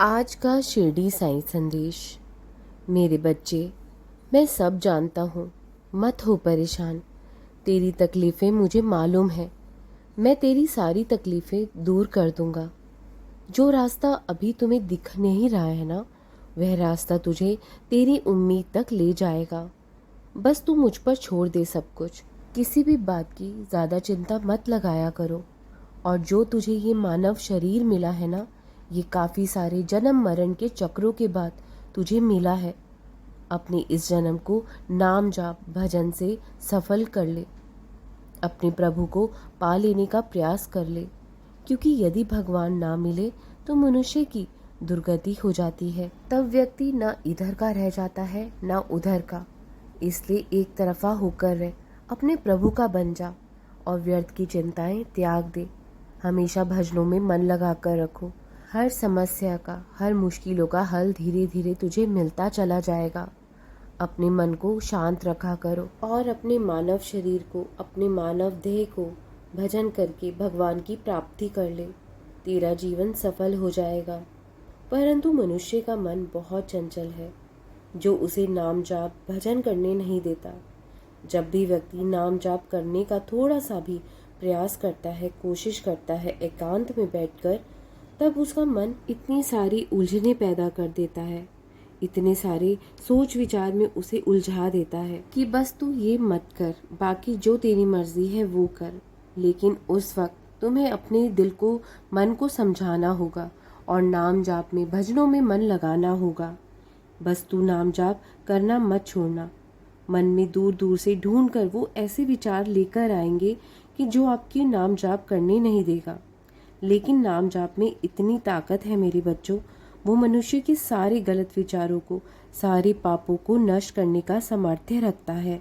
आज का शिरडी साईं संदेश। मेरे बच्चे, मैं सब जानता हूँ, मत हो परेशान। तेरी तकलीफ़ें मुझे मालूम है। मैं तेरी सारी तकलीफ़ें दूर कर दूँगा। जो रास्ता अभी तुम्हें दिख नहीं रहा है ना, वह रास्ता तुझे तेरी उम्मीद तक ले जाएगा। बस तू मुझ पर छोड़ दे सब कुछ। किसी भी बात की ज़्यादा चिंता मत लगाया करो। और जो तुझे ये मानव शरीर मिला है ना, ये काफ़ी सारे जन्म मरण के चक्रों के बाद तुझे मिला है। अपने इस जन्म को नाम जाप भजन से सफल कर ले। अपने प्रभु को पा लेने का प्रयास कर ले, क्योंकि यदि भगवान ना मिले तो मनुष्य की दुर्गति हो जाती है। तब व्यक्ति ना इधर का रह जाता है ना उधर का। इसलिए एक तरफा होकर रह, अपने प्रभु का बन जा और व्यर्थ की चिंताएं त्याग दे। हमेशा भजनों में मन लगा कर रखो। हर समस्या का, हर मुश्किलों का हल धीरे धीरे तुझे मिलता चला जाएगा। अपने मन को शांत रखा करो और अपने मानव शरीर को, अपने मानव देह को भजन करके भगवान की प्राप्ति कर ले। तेरा जीवन सफल हो जाएगा। परंतु मनुष्य का मन बहुत चंचल है, जो उसे नाम जाप भजन करने नहीं देता। जब भी व्यक्ति नाम जाप करने का थोड़ा सा भी प्रयास करता है, कोशिश करता है एकांत में बैठकर, तब उसका मन इतनी सारी उलझने पैदा कर देता है, इतने सारे सोच विचार में उसे उलझा देता है कि बस तू ये मत कर, बाकी जो तेरी मर्जी है वो कर। लेकिन उस वक्त तुम्हें अपने दिल को, मन को समझाना होगा और नाम जाप में, भजनों में मन लगाना होगा। बस तू नाम जाप करना मत छोड़ना। मन में दूर दूर से ढूंढ कर वो ऐसे विचार लेकर आएंगे कि जो आपकी नाम जाप करने नहीं देगा। लेकिन नाम जाप में इतनी ताकत है मेरे बच्चों, वो मनुष्य के सारे गलत विचारों को, सारे पापों को नष्ट करने का सामर्थ्य रखता है।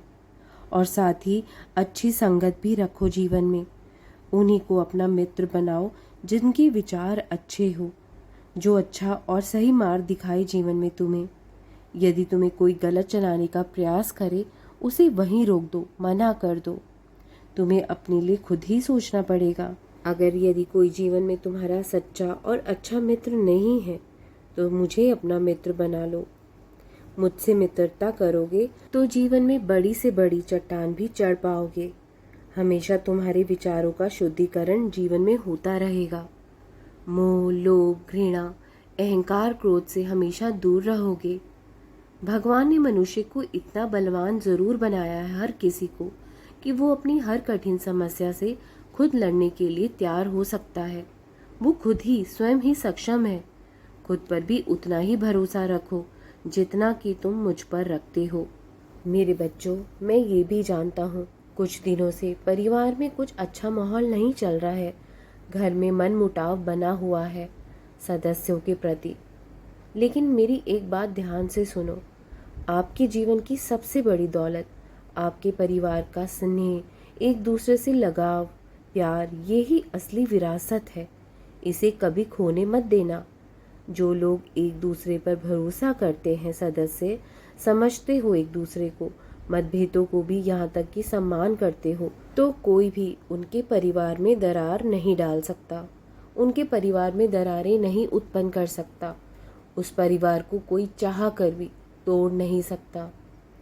और साथ ही अच्छी संगत भी रखो जीवन में। उन्हीं को अपना मित्र बनाओ जिनके विचार अच्छे हो, जो अच्छा और सही मार्ग दिखाए जीवन में तुम्हें। यदि तुम्हें कोई गलत चलाने का प्रयास करे, उसे वहीं रोक दो, मना कर दो। तुम्हें अपने लिए खुद ही सोचना पड़ेगा। अगर यदि कोई जीवन में तुम्हारा सच्चा और अच्छा मित्र नहीं है, तो मुझे अपना मित्र बना लो। मुझसे मित्रता करोगे तो जीवन में बड़ी से बड़ी चट्टान भी चढ़ पाओगे। हमेशा तुम्हारे विचारों का शुद्धिकरण जीवन में होता रहेगा। मोह, लोभ, घृणा, अहंकार, क्रोध से हमेशा दूर रहोगे। भगवान ने मनुष्य को इतना बलवान जरूर बनाया है, हर किसी को, कि वो अपनी हर कठिन समस्या से खुद लड़ने के लिए तैयार हो सकता है। वो खुद ही, स्वयं ही सक्षम है। खुद पर भी उतना ही भरोसा रखो जितना कि तुम मुझ पर रखते हो। मेरे बच्चों, मैं ये भी जानता हूँ, कुछ दिनों से परिवार में कुछ अच्छा माहौल नहीं चल रहा है। घर में मनमुटाव बना हुआ है सदस्यों के प्रति। लेकिन मेरी एक बात ध्यान से सुनो। आपके जीवन की सबसे बड़ी दौलत आपके परिवार का स्नेह, एक दूसरे से लगाव, प्यार, ये ही असली विरासत है। इसे कभी खोने मत देना। जो लोग एक दूसरे पर भरोसा करते हैं, सदस्य समझते हो एक दूसरे को, मतभेदों को भी यहाँ तक कि सम्मान करते हो, तो कोई भी उनके परिवार में दरार नहीं डाल सकता, उनके परिवार में दरारें नहीं उत्पन्न कर सकता। उस परिवार को कोई चाह कर भी तोड़ नहीं सकता।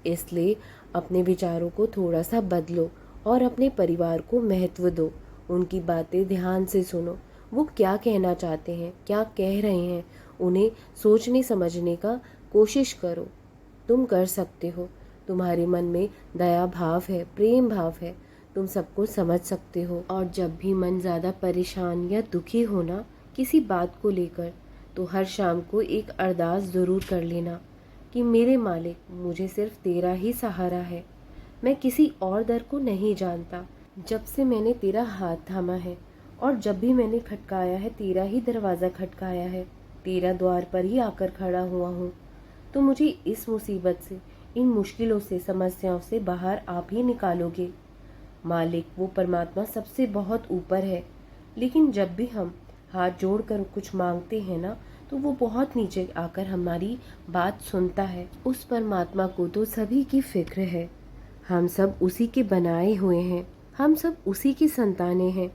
इसलिए अपने विचारों को थोड़ा सा बदलो और अपने परिवार को महत्व दो। उनकी बातें ध्यान से सुनो। वो क्या कहना चाहते हैं, क्या कह रहे हैं, उन्हें सोचने समझने का कोशिश करो। तुम कर सकते हो। तुम्हारे मन में दया भाव है, प्रेम भाव है, तुम सबको समझ सकते हो। और जब भी मन ज़्यादा परेशान या दुखी हो ना किसी बात को लेकर, तो हर शाम को एक अरदास ज़रूर कर लेना कि मेरे मालिक, मुझे सिर्फ तेरा ही सहारा है। मैं किसी और दर को नहीं जानता। जब से मैंने तेरा हाथ थामा है और जब भी मैंने खटकाया है, तेरा ही दरवाज़ा खटकाया है, तेरा द्वार पर ही आकर खड़ा हुआ हूँ। तो मुझे इस मुसीबत से, इन मुश्किलों से, समस्याओं से बाहर आप ही निकालोगे। मालिक, वो परमात्मा सबसे बहुत ऊपर है, लेकिन जब भी हम हाथ जोड़कर कुछ मांगते हैं ना, तो वो बहुत नीचे आकर हमारी बात सुनता है। उस परमात्मा को तो सभी की फिक्र है। हम सब उसी के बनाए हुए हैं, हम सब उसी की संतानें हैं।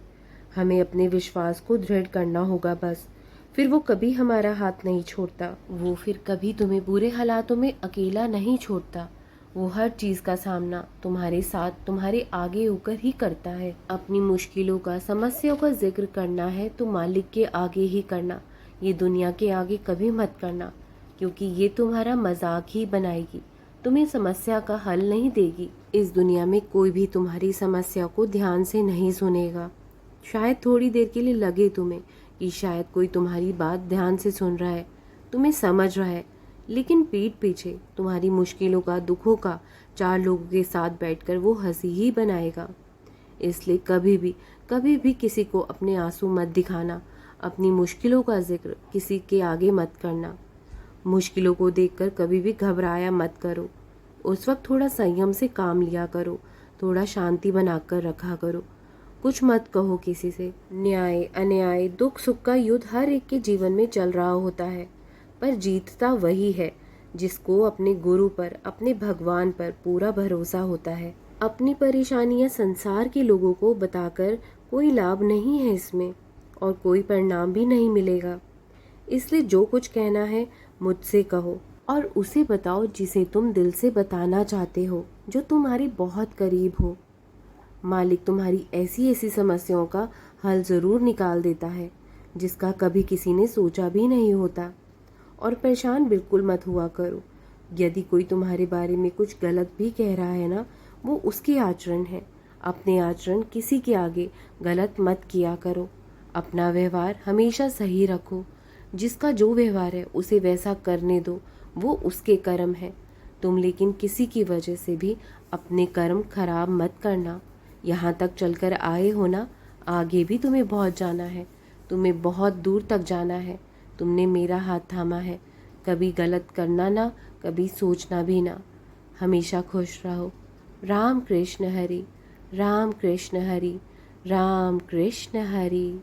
हमें अपने विश्वास को दृढ़ करना होगा बस। फिर वो कभी हमारा हाथ नहीं छोड़ता। वो फिर कभी तुम्हें बुरे हालातों में अकेला नहीं छोड़ता। वो हर चीज़ का सामना तुम्हारे साथ, तुम्हारे आगे होकर ही करता है। अपनी मुश्किलों का, समस्याओं का जिक्र करना है तो मालिक के आगे ही करना, ये दुनिया के आगे कभी मत करना, क्योंकि ये तुम्हारा मजाक ही बनाएगी, तुम्हें समस्या का हल नहीं देगी। इस दुनिया में कोई भी तुम्हारी समस्या को ध्यान से नहीं सुनेगा। शायद थोड़ी देर के लिए लगे तुम्हें कि शायद कोई तुम्हारी बात ध्यान से सुन रहा है, तुम्हें समझ रहा है, लेकिन पीठ पीछे तुम्हारी मुश्किलों का, दुखों का 4 लोगों के साथ बैठकर वो हंसी ही बनाएगा। इसलिए कभी भी किसी को अपने आंसू मत दिखाना, अपनी मुश्किलों का जिक्र किसी के आगे मत करना। मुश्किलों को देखकर कभी भी घबराया मत करो। उस वक्त थोड़ा संयम से काम लिया करो, थोड़ा शांति बनाकर रखा करो। कुछ मत कहो किसी से। न्याय अन्याय, दुख सुख का युद्ध हर एक के जीवन में चल रहा होता है, पर जीतता वही है जिसको अपने गुरु पर, अपने भगवान पर पूरा भरोसा होता है। अपनी परेशानियां संसार के लोगों को बताकर कोई लाभ नहीं है इसमें, और कोई परिणाम भी नहीं मिलेगा। इसलिए जो कुछ कहना है मुझसे कहो, और उसे बताओ जिसे तुम दिल से बताना चाहते हो, जो तुम्हारी बहुत करीब हो। मालिक तुम्हारी ऐसी ऐसी समस्याओं का हल ज़रूर निकाल देता है जिसका कभी किसी ने सोचा भी नहीं होता। और परेशान बिल्कुल मत हुआ करो। यदि कोई तुम्हारे बारे में कुछ गलत भी कह रहा है ना, वो उसके आचरण है। अपने आचरण किसी के आगे गलत मत किया करो। अपना व्यवहार हमेशा सही रखो। जिसका जो व्यवहार है उसे वैसा करने दो, वो उसके कर्म है। तुम लेकिन किसी की वजह से भी अपने कर्म खराब मत करना। यहाँ तक चलकर आए हो ना, आगे भी तुम्हें बहुत जाना है, तुम्हें बहुत दूर तक जाना है। तुमने मेरा हाथ थामा है, कभी गलत करना ना, कभी सोचना भी ना। हमेशा खुश रहो। राम कृष्ण हरि, राम कृष्ण हरि, राम कृष्ण हरि।